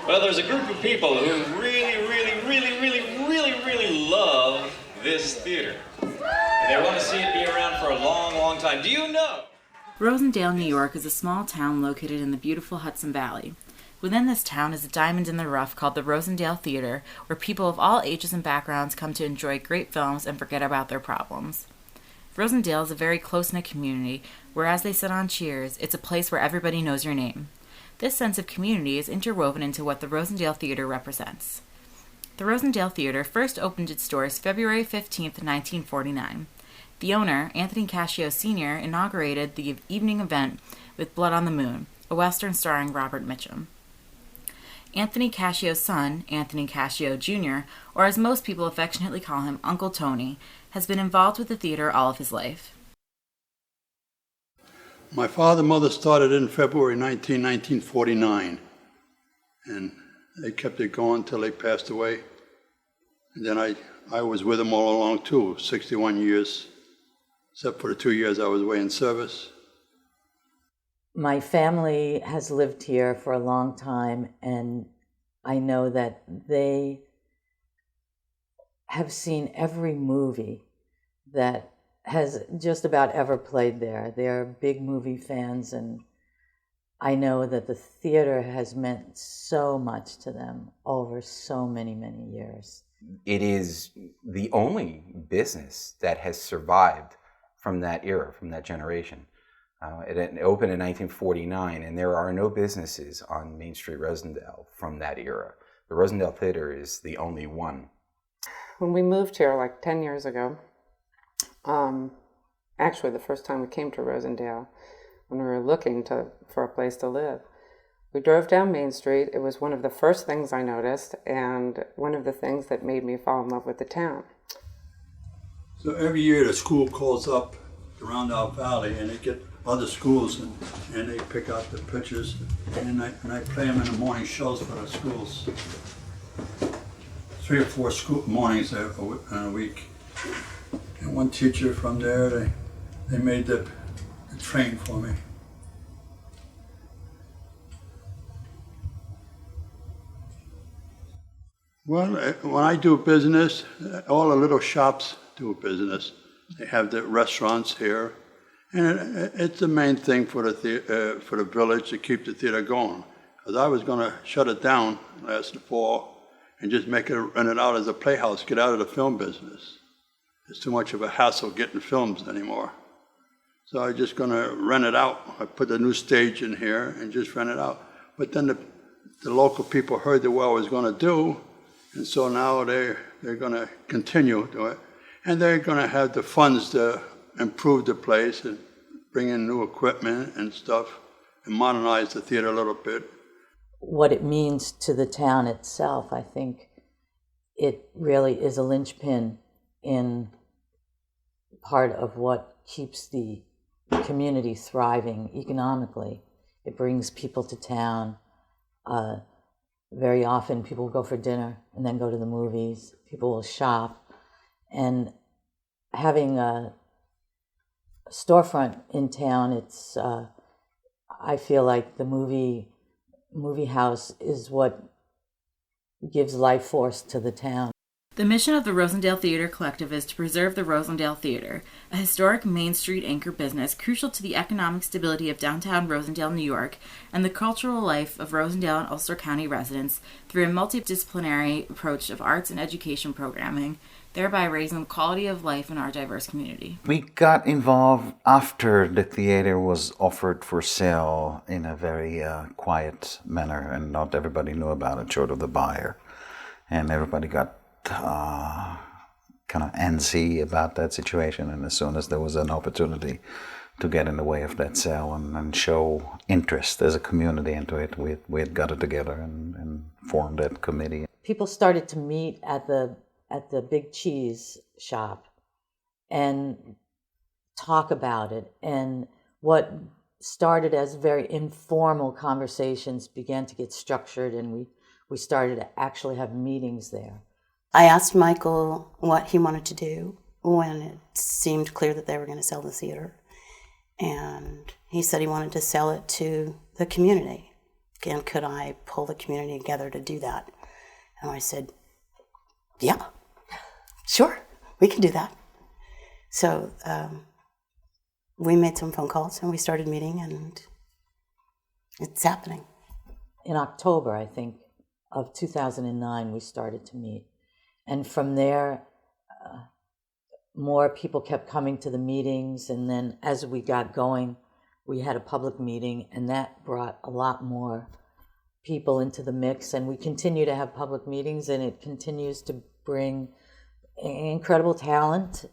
Well, there's a group of people who really love this theater. And they want to see it be around for a long, long time. Do you know? Rosendale, New York is a small town located in the beautiful Hudson Valley. Within this town is a diamond in the rough called the Rosendale Theatre, where people of all ages and backgrounds come to enjoy great films and forget about their problems. Rosendale is a very close-knit community, where as they sit on cheers, it's a place where everybody knows your name. This sense of community is interwoven into what the Rosendale Theatre represents. The Rosendale Theatre first opened its doors February 15, 1949. The owner, Anthony Cacchio Sr., inaugurated the evening event with Blood on the Moon, a western starring Robert Mitchum. Anthony Caccio's son, Anthony Cacchio Jr., or as most people affectionately call him, Uncle Tony, has been involved with the theater all of his life. My father and mother started in February 1949, and they kept it going until they passed away. And then I was with them all along too, 61 years, except for the 2 years I was away in service. My family has lived here for a long time, and I know that they have seen every movie that has just about ever played there. They're big movie fans, and I know that the theater has meant so much to them over so many, many years. It is the only business that has survived from that era, from that generation. It opened in 1949, and there are no businesses on Main Street, Rosendale, from that era. The Rosendale Theatre is the only one. When we moved here like 10 years ago, actually the first time we came to Rosendale, when we were looking for a place to live, we drove down Main Street. It was one of the first things I noticed, and one of the things that made me fall in love with the town. So every year the school calls up around our valley, and they get other schools, and they pick out the pictures, and I play them in the morning shows for the schools. 3 or 4 school mornings in a week. And one teacher from there, they made the train for me. Well, when I do business, all the little shops do business. They have the restaurants here, and it's the main thing for the village to keep the theater going. Because I was going to shut it down last fall and just rent it out as a playhouse, get out of the film business. It's too much of a hassle getting films anymore. So I was just going to rent it out. I put a new stage in here and just rent it out. But then the local people heard what I was going to do, and so now they're going to continue to it. And they're going to have the funds to improve the place and bring in new equipment and stuff and modernize the theater a little bit. What it means to the town itself, I think it really is a linchpin in part of what keeps the community thriving economically. It brings people to town. Very often people go for dinner and then go to the movies. People will shop. And having a storefront in town, it's I feel like the movie house is what gives life force to the town. The mission of the Rosendale Theatre Collective is to preserve the Rosendale Theatre, a historic Main Street anchor business crucial to the economic stability of downtown Rosendale, New York, and the cultural life of Rosendale and Ulster County residents through a multidisciplinary approach of arts and education programming, thereby raising the quality of life in our diverse community. We got involved after the theater was offered for sale in a very quiet manner, and not everybody knew about it short of the buyer. And everybody got kind of antsy about that situation, and as soon as there was an opportunity to get in the way of that sale and show interest as a community into it, we had got it together and formed that committee. People started to meet at the Big Cheese shop and talk about it, and what started as very informal conversations began to get structured, and we started to actually have meetings there. I asked Michael what he wanted to do when it seemed clear that they were going to sell the theater. And he said he wanted to sell it to the community. and could I pull the community together to do that? And I said, yeah, sure, we can do that. So we made some phone calls and we started meeting, and it's happening. In October, I think, of 2009, we started to meet. And from there, more people kept coming to the meetings. And then as we got going, we had a public meeting, and that brought a lot more people into the mix. And we continue to have public meetings, and it continues to bring incredible talent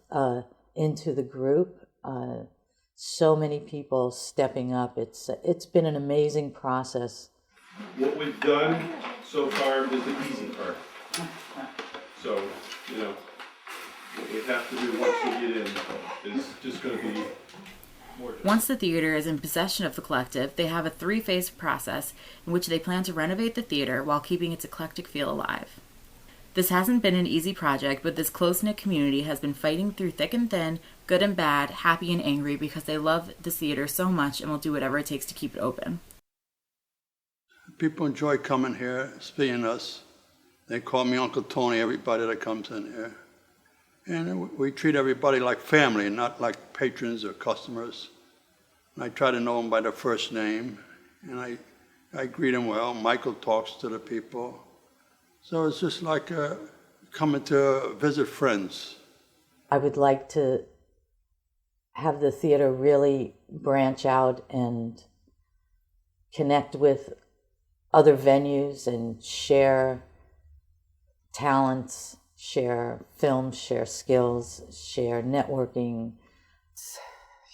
into the group. So many people stepping up. It's been an amazing process. What we've done so far is the easy part. So, you know, what we have to do once we get in is just going to be more. Once the theater is in possession of the collective, they have a 3-phase process in which they plan to renovate the theater while keeping its eclectic feel alive. This hasn't been an easy project, but this close-knit community has been fighting through thick and thin, good and bad, happy and angry, because they love this theater so much and will do whatever it takes to keep it open. People enjoy coming here, seeing us. They call me Uncle Tony, everybody that comes in here. And we treat everybody like family, not like patrons or customers. And I try to know them by their first name, and I greet them well. Michael talks to the people. So it's just like coming to visit friends. I would like to have the theater really branch out and connect with other venues and share talents, share films, share skills, share networking. It's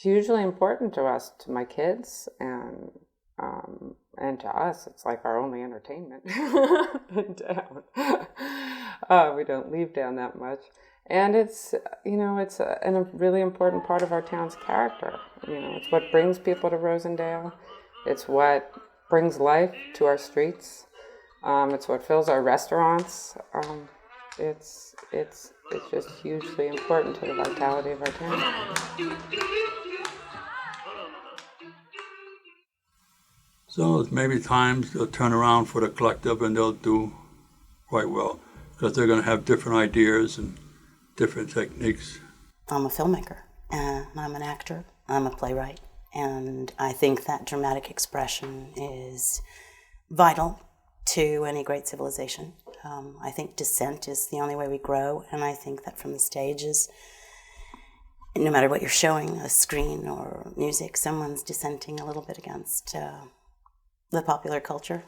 hugely important to us, to my kids, and to us. It's like our only entertainment in town. We don't leave down that much. And it's, you know, it's a really important part of our town's character. You know, it's what brings people to Rosendale. It's what brings life to our streets. It's what fills our restaurants. It's just hugely important to the vitality of our town. So maybe times they'll turn around for the collective and they'll do quite well, because they're going to have different ideas and different techniques. I'm a filmmaker, and I'm an actor, I'm a playwright, and I think that dramatic expression is vital to any great civilization. I think dissent is the only way we grow, and I think that from the stage is, no matter what you're showing, a screen or music, someone's dissenting a little bit against the popular culture,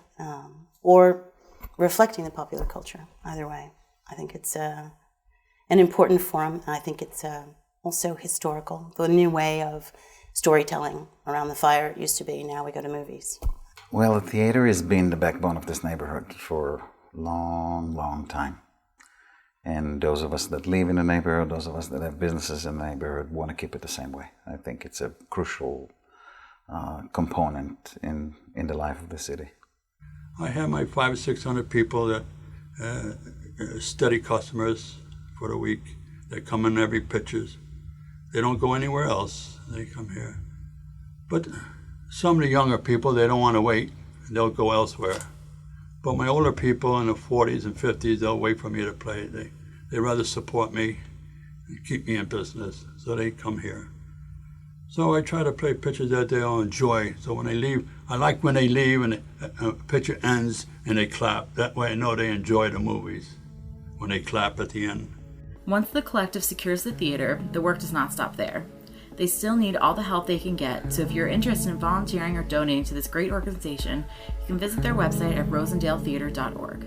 or reflecting the popular culture, either way. I think it's an important forum, and I think it's also historical. The new way of storytelling around the fire, it used to be, now we go to movies. Well, the theater has been the backbone of this neighborhood for a long, long time. And those of us that live in the neighborhood, those of us that have businesses in the neighborhood, want to keep it the same way. I think it's a crucial component in the life of the city. I have my 500 or 600 people that steady customers for the week. They come in every pictures. They don't go anywhere else. They come here. But some of the younger people, they don't want to wait. They'll go elsewhere. But my older people in the 40s and 50s, they'll wait for me to play. They rather support me and keep me in business, so they come here. So I try to play pictures that they'll enjoy. So when they leave, I like when they leave and the picture ends and they clap. That way I know they enjoy the movies when they clap at the end. Once the collective secures the theater, the work does not stop there. They still need all the help they can get, so if you're interested in volunteering or donating to this great organization, you can visit their website at rosendaletheater.org.